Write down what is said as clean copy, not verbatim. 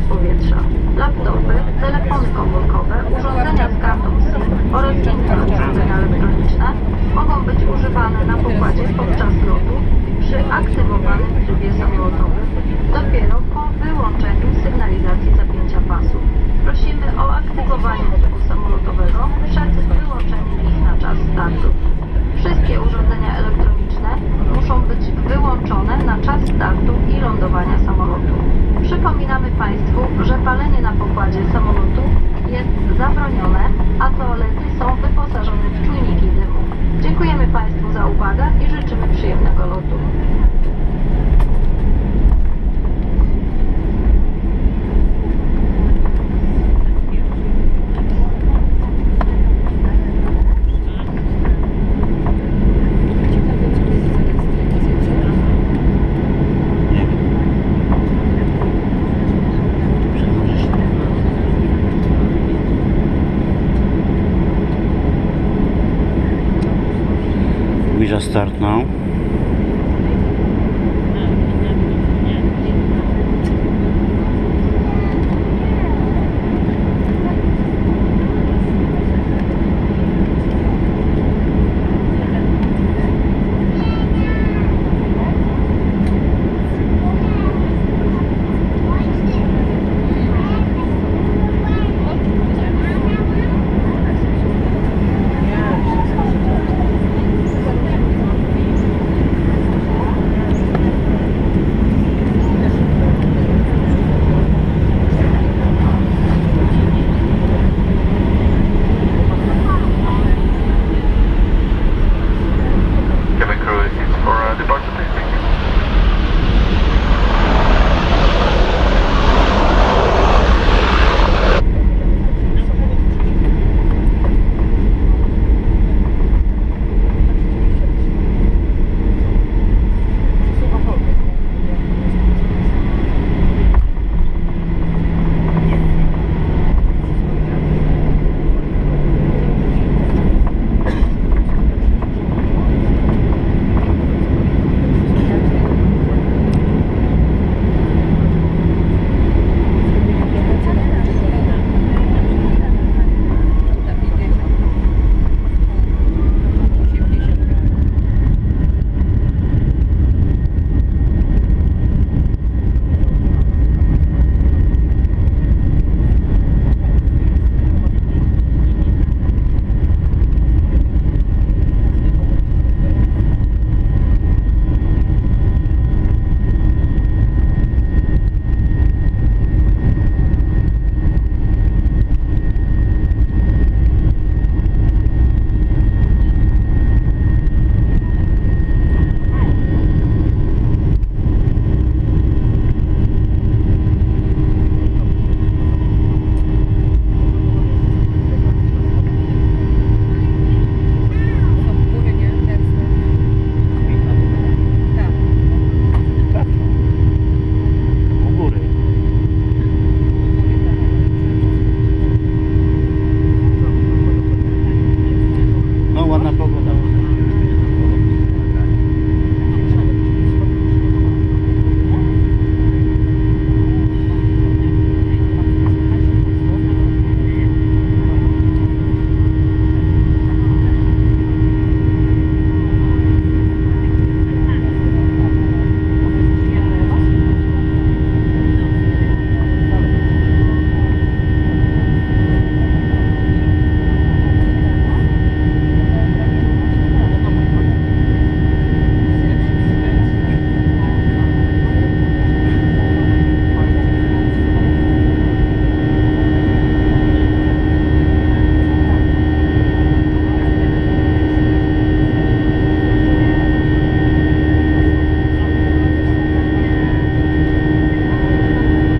z powietrza. Laptopy, telefony komórkowe, urządzenia z kartą SIM oraz inne urządzenia elektroniczne mogą być używane na pokładzie podczas lotu przy aktywowanym trybie samolotowym dopiero po wyłączeniu sygnalizacji zapięcia pasów. Prosimy o aktywowanie trybu samolotowego przed wyłączeniem ich na czas startu. Wszystkie urządzenia elektroniczne muszą być wyłączone na czas startu i lądowania samolotu. Przypominamy Państwu, że palenie na pokładzie samolotu jest zabronione, a toalety są wyposażone w czujniki dymu. Dziękujemy Państwu za uwagę i życzymy przyjemnego lotu. We just start now.